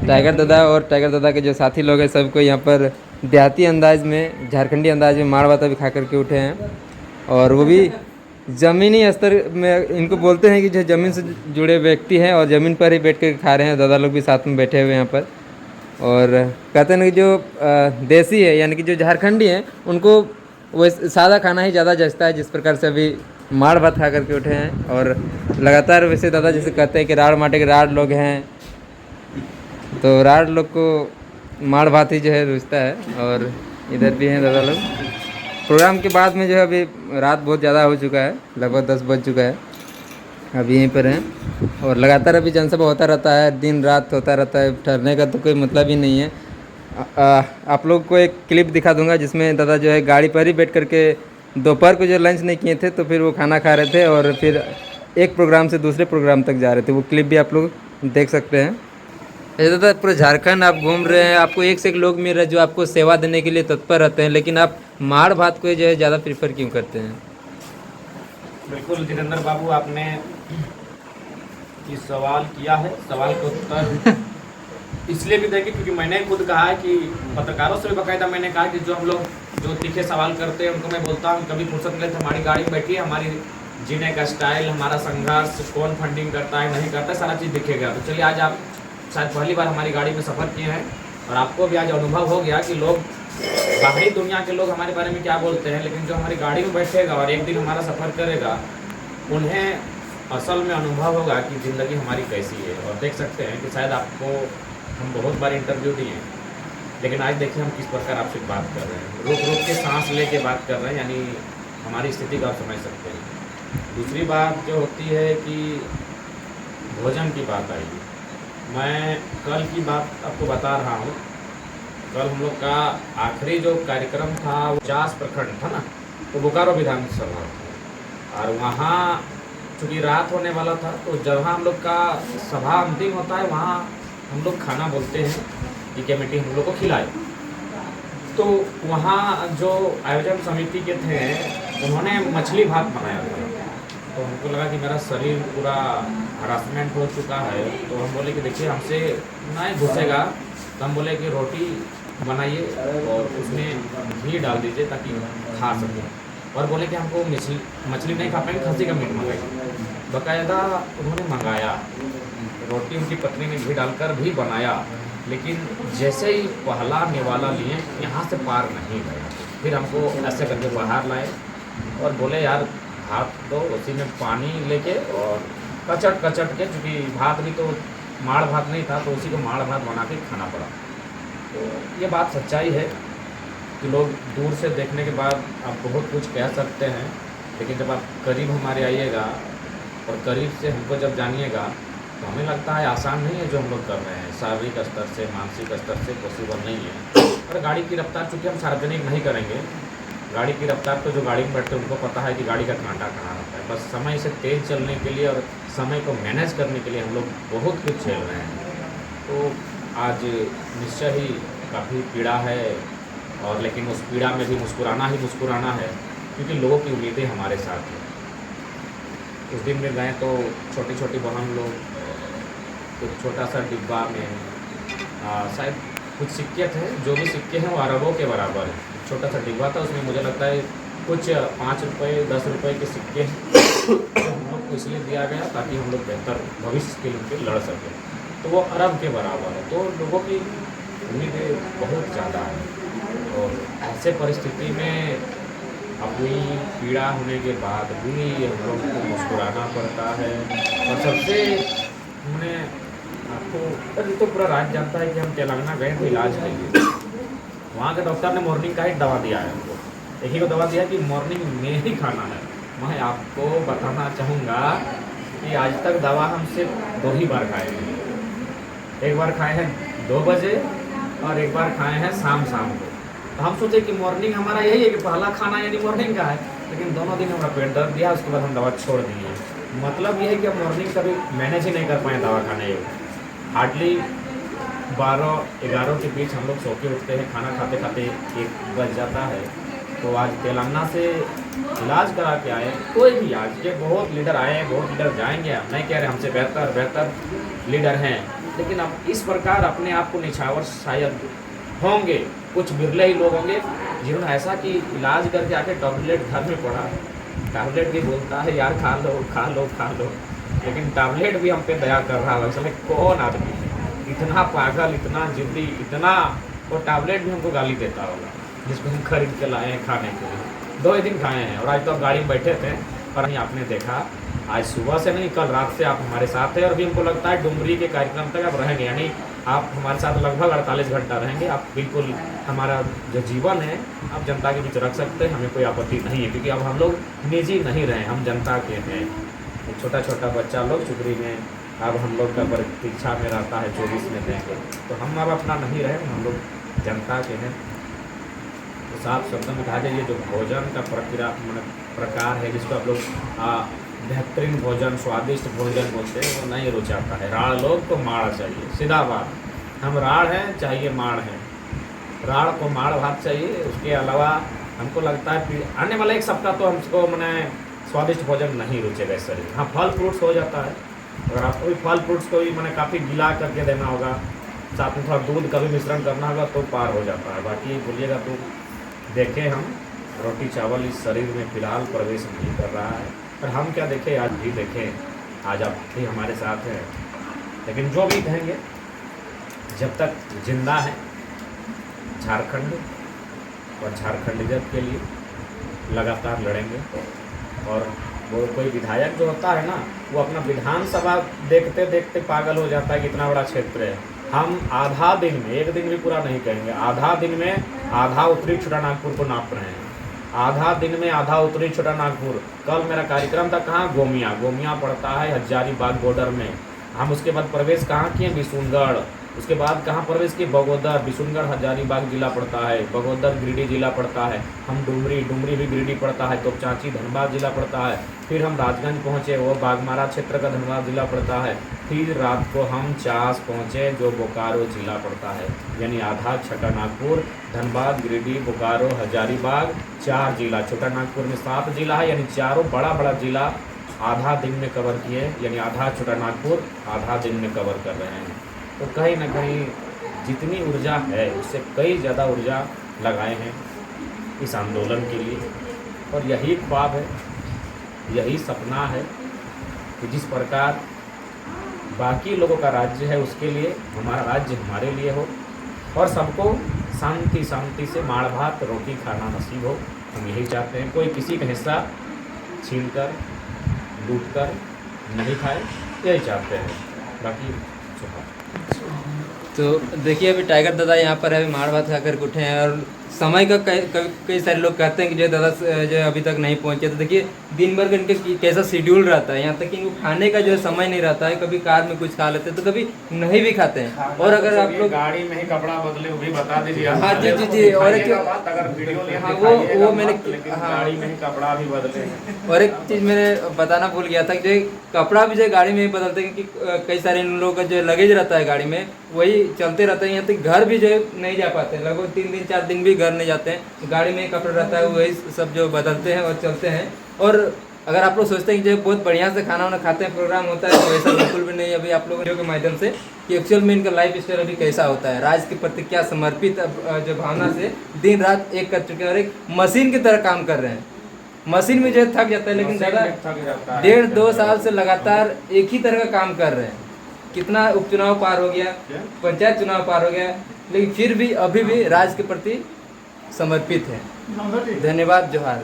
Tiger दादा और tiger दादा के जो साथी लोग हैं सबको यहाँ पर देहाती अंदाज में, झारखंडी अंदाज में माड़ भात भी खा करके उठे हैं। और वो भी ज़मीनी स्तर में, इनको बोलते हैं कि जो ज़मीन से जुड़े व्यक्ति हैं और ज़मीन पर ही बैठ कर खा रहे हैं। दादा लोग भी साथ में बैठे हुए हैं यहाँ पर। और कहते हैं कि जो देसी है यानी कि जो झारखंडी हैं उनको वो सादा खाना ही ज़्यादा जचता है। जिस प्रकार से अभी माड़ भात खा करके उठे हैं और लगातार वैसे दादा जैसे कहते हैं कि राड़ माटे के राड़ लोग हैं, तो राड़ लोग को माड़ भात ही जो है रुचता है। और इधर भी हैं दादा लोग। प्रोग्राम के बाद में जो है अभी रात बहुत ज़्यादा हो चुका है, लगभग 10 बज चुका है। अभी यहीं पर हैं और लगातार अभी जनसभा होता रहता है, दिन रात होता रहता है, ठहरने का तो कोई मतलब ही नहीं है। आप लोग को एक क्लिप दिखा दूंगा जिसमें दादा जो है गाड़ी पर ही बैठ करके दोपहर को जो लंच नहीं किए थे तो फिर वो खाना खा रहे थे और फिर एक प्रोग्राम से दूसरे प्रोग्राम तक जा रहे थे। वो क्लिप भी आप लोग देख सकते हैं। ऐसे दादा पूरा झारखंड आप घूम रहे हैं, आपको एक से एक लोग मिल रहे हैं जो आपको सेवा देने के लिए तत्पर रहते हैं, लेकिन आप माड़ भात को जो है ज़्यादा प्रीफर क्यों करते हैं? बिल्कुल जितेंद्र बाबू, आपने ये सवाल किया है। सवाल का उत्तर इसलिए भी देंगे क्योंकि मैंने खुद कहा है कि पत्रकारों से भी बाकायदा मैंने कहा कि जो हम लोग जो तीखे सवाल करते हैं उनको मैं बोलता हूँ कभी फुर्सत मिले तो हमारी गाड़ी में बैठिए, हमारी जीने का स्टाइल, हमारा संघर्ष, कौन फंडिंग करता है नहीं करता है, सारा चीज़ दिखेगा। तो चलिए, आज आप शायद पहली बार हमारी गाड़ी में सफ़र किए हैं और आपको भी आज अनुभव हो गया कि लोग, बाहरी दुनिया के लोग हमारे बारे में क्या बोलते हैं, लेकिन जो हमारी गाड़ी में बैठेगा और एक दिन हमारा सफ़र करेगा उन्हें असल में अनुभव होगा कि ज़िंदगी हमारी कैसी है। और देख सकते हैं कि शायद आपको हम बहुत बार इंटरव्यू दिए, लेकिन आज देखिए हम किस प्रकार आपसे बात कर रहे हैं, रुक रुक के सांस लेके बात कर रहे हैं, यानी हमारी स्थिति को आप समझ सकते हैं। दूसरी बात जो होती है कि भोजन की बात आई, मैं कल की बात आपको बता रहा हूँ। कल हम लोग का आखिरी जो कार्यक्रम था वो 50 प्रखंड था ना, तो बोकारो विधानसभा था और वहाँ चूँकि रात होने वाला था तो जहाँ हम लोग का सभा अंतिम होता है वहाँ हम लोग खाना बोलते हैं कि कमेटी हम लोग को खिलाए। तो वहाँ जो आयोजन समिति के थे उन्होंने मछली भात बनाया था। तो हमको लगा कि मेरा शरीर पूरा हरासमेंट हो चुका है, तो हम बोले कि देखिए हमसे नहीं घुसेगा, तो हम बोले कि रोटी बनाइए और उसमें घी डाल दीजिए ताकि खा सकें। और बोले कि हमको मछली नहीं खा पाएंगे, खस्सी का मीट मंगाइए। बाकायदा उन्होंने मंगाया, रोटी उनकी पत्नी ने घी डालकर भी बनाया, लेकिन जैसे ही पहला निवाला लिए यहाँ से पार नहीं गया। फिर हमको ऐसे करके बाहर लाए और बोले यार भात दो, उसी में पानी लेके और कचट के, क्योंकि भात भी तो माड़ भात नहीं था तो उसी को माड़ भात बना के खाना पड़ा। तो ये बात सच्चाई है कि लोग दूर से देखने के बाद आप बहुत कुछ कह सकते हैं, लेकिन जब आप करीब हमारे आइएगा और करीब से हमको जब जानिएगा तो हमें लगता है आसान नहीं है जो हम लोग कर रहे हैं। शारीरिक स्तर से, मानसिक स्तर से पॉसिबल नहीं है। और गाड़ी की रफ्तार चूँकि हम सार्वजनिक नहीं करेंगे, गाड़ी की रफ्तार तो जो गाड़ी में बैठते हैं उनको पता है कि गाड़ी का कांटा कहाँ रहता है। बस समय से तेज़ चलने के लिए और समय को मैनेज करने के लिए हम लोग बहुत कुछ झेल रहे हैं। तो आज निश्चय ही काफ़ी पीड़ा है, और लेकिन उस पीड़ा में भी मुस्कुराना ही मुस्कुराना है, क्योंकि लोगों की उम्मीदें हमारे साथ हैं। उस दिन में गए तो छोटी छोटी बहन लोग एक छोटा सा डिब्बा में शायद कुछ सिक्के थे, जो भी सिक्के हैं वो अरबों के बराबर है। छोटा सा डिब्बा था, उसमें मुझे लगता है कुछ 5 रुपये 10 रुपये के सिक्के हम लोग को इसलिए दिया गया ताकि हम लोग बेहतर भविष्य के लिए लड़ सकें। तो वो अरब के बराबर है। तो लोगों की उम्मीदें बहुत ज़्यादा है और ऐसे परिस्थिति में अपनी पीड़ा होने के बाद भी हम लोग को मुस्कुराना पड़ता है। और सबसे हमने आपको तो पूरा राज्य जानता है कि हम तेलंगाना गए थे इलाज के लिए। वहाँ के डॉक्टर ने मॉर्निंग का ही दवा दिया है हमको, एक ही को दवा दिया कि मॉर्निंग में ही खाना है। मैं आपको बताना चाहूँगा कि आज तक दवा हम सिर्फ 2 ही बार खाए हैं। एक बार खाए हैं 2 बजे और एक बार खाए हैं शाम को। तो हम सोचे कि मॉर्निंग हमारा यही है कि पहला खाना यानी मॉर्निंग का है, लेकिन दोनों दिन हमारा पेट दर्द दिया, उसके बाद हम दवा छोड़ दिए। मतलब ये है कि हम मॉर्निंग कभी मैनेज ही नहीं कर पाए दवा खाने। हार्डली 12-11 के बीच हम लोग सो के उठते हैं, खाना खाते खाते 1 बज जाता है। तो आज तेलंगाना से इलाज करा के आए। कोई भी आज ये बहुत लीडर आए हैं, बहुत लीडर जाएंगे, हम नहीं कह रहे हमसे बेहतर लीडर हैं, लेकिन अब इस प्रकार अपने आप को निछावर शायद होंगे, कुछ बिरले ही लोग होंगे जिन्होंने ऐसा कि इलाज करके आके टैबलेट घर में पड़ा, टैबलेट भी बोलता है यार खा लो खा लो खा लो, लेकिन टैबलेट भी हम पे दया कर रहा है। असल में कौन आदमी इतना पागल, इतना जिद्दी, इतना, वो टैबलेट भी हमको गाली देता होगा जिसको हम खरीद के लाए हैं खाने के लिए। 2 ही दिन खाए हैं और आज तो गाड़ी में बैठे थे, पर नहीं आपने देखा आज सुबह से नहीं, कल रात से आप हमारे साथ हैं और भी हमको लगता है डुमरी के कार्यक्रम तक आप रहेंगे, यानी आप हमारे साथ लगभग 48 घंटा रहेंगे। आप बिल्कुल हमारा जो जीवन है आप जनता के बीच रख सकते हैं, हमें कोई आपत्ति नहीं है, क्योंकि अब हम लोग निजी नहीं रहे, हम जनता के हैं। छोटा छोटा बच्चा लोग चुकरी में अब हम लोग का प्रतीक्षा में रहता है 24 में देंगे, तो हम अब अपना नहीं रहे, हम लोग जनता के हैं। तो साफ शब्दों में कहा जाए ये जो भोजन का प्रकार है जिसको आप लोग बेहतरीन भोजन, स्वादिष्ट भोजन बोलते हैं, वो नहीं रुचाता है। राड़ लोग को माड़ चाहिए, सीधा बात, हम राड़ हैं चाहिए माड़ है, राड़ को माड़ भात चाहिए। उसके अलावा हमको लगता है कि आने वाला 1 सप्ताह तो हमको मैंने स्वादिष्ट भोजन नहीं रुचेगा इस शरीर। हाँ, फल फ्रूट्स हो जाता है, अगर आपको भी फल फ्रूट्स को भी मैंने काफ़ी गिला करके देना होगा, साथ में थोड़ा दूध का भी मिश्रण करना होगा तो पार हो जाता है। बाकी बोलिएगा तो देखें, हम रोटी चावल इस शरीर में फ़िलहाल प्रवेश नहीं कर रहा है, पर हम क्या देखें, आज भी देखें, आज आप भी हमारे साथ हैं। लेकिन जो भी कहेंगे, जब तक जिंदा है झारखंड और झारखंडियत के लिए लगातार लड़ेंगे। और वो कोई विधायक जो होता है ना, वो अपना विधानसभा देखते देखते पागल हो जाता है कि इतना बड़ा क्षेत्र है। हम आधा दिन में, 1 दिन भी पूरा नहीं कहेंगे, आधा दिन में आधा उत्तरी छोटानागपुर को नाप रहे हैं, आधा दिन में आधा उत्तरी छोटानागपुर। कल मेरा कार्यक्रम था कहाँ, गोमिया पड़ता है हजारीबाग बॉर्डर में। हम उसके बाद प्रवेश कहाँ किए, बिशुनगढ़। उसके बाद कहाँ प्रवेश किए, बगोदर। बिशुनगढ़ हजारीबाग जिला पड़ता है, बगोदर गिरिडीह जिला पड़ता है। हम डुमरी भी गिरिडीह पड़ता है, तोपचांची धनबाद जिला पड़ता है। फिर हम राजगंज पहुँचे, वो बागमारा क्षेत्र का धनबाद जिला पड़ता है। फिर रात को हम चास पहुँचे जो बोकारो जिला पड़ता है, यानी आधा छोटानागपुर, धनबाद, गिरिडीह, बोकारो, हजारीबाग 4 जिला। छोटानागपुर में 7 जिला है, यानी चारों बड़ा जिला आधा दिन में कवर किए, यानी आधा छोटानागपुर आधा दिन में कवर कर रहे हैं। तो कहीं ना कहीं जितनी ऊर्जा है उससे कई ज़्यादा ऊर्जा लगाए हैं इस आंदोलन के लिए। और यही ख्वाब है, यही सपना है कि जिस प्रकार बाकी लोगों का राज्य है उसके लिए हमारा राज्य हमारे लिए हो, और सबको शांति से माड़ भात रोटी खाना नसीब हो। हम यही चाहते हैं, कोई किसी का हिस्सा छीन कर लूट कर नहीं खाए, यही चाहते हैं। बाकी तो देखिए अभी टाइगर दादा यहाँ पर अभी माड़ भात खा कर उठे हैं, और समय का कई सारे लोग कहते हैं कि जो दादा जो अभी तक नहीं पहुँचे। तो देखिए दिन भर का इनका कैसा शेड्यूल रहता है, यहाँ तक कि इनको खाने का जो समय नहीं रहता है। कभी कार में कुछ खा लेते हैं तो कभी नहीं भी खाते हैं। और अगर आप लोग गाड़ी में ही कपड़ा बदले वो भी बता दीजिए। हाँ जी। और एक अगर वीडियो हाँ वो मैंने गाड़ी में ही कपड़ा भी बदले। और एक चीज़ मैंने बताना भूल गया था कि जो कपड़ा भी जो गाड़ी में ही बदलते हैं, क्योंकि कई सारे इन लोगों का जो लगेज रहता है गाड़ी में वही चलते रहता है। यहाँ तक घर भी जो है नहीं जा पाते, लगभग 3 दिन 4 दिन भी घर नहीं जाते हैं। गाड़ी में कपड़ा रहता है वही सब जो बदलते हैं और चलते हैं। और अगर आप लोग सोचते हैं कि जो बहुत बढ़िया से खाना वाना खाते हैं, प्रोग्राम होता है, तो ऐसा बिल्कुल भी नहीं। अभी आप लोगों के माध्यम से कि एक्चुअल में इनका लाइफ स्टाइल अभी कैसा होता है, राज्य के प्रति क्या समर्पित जो भावना से दिन रात एक कर चुके हैं और एक मशीन की तरह काम कर रहे हैं। मशीन में जो थक जाता है, लेकिन ज़्यादा 1.5-2 साल से लगातार एक ही तरह का काम कर रहे हैं। कितना उपचुनाव पार हो गया, पंचायत चुनाव पार हो गया, लेकिन फिर भी अभी भी राज्य के प्रति समर्पित है। धन्यवाद, जोहार।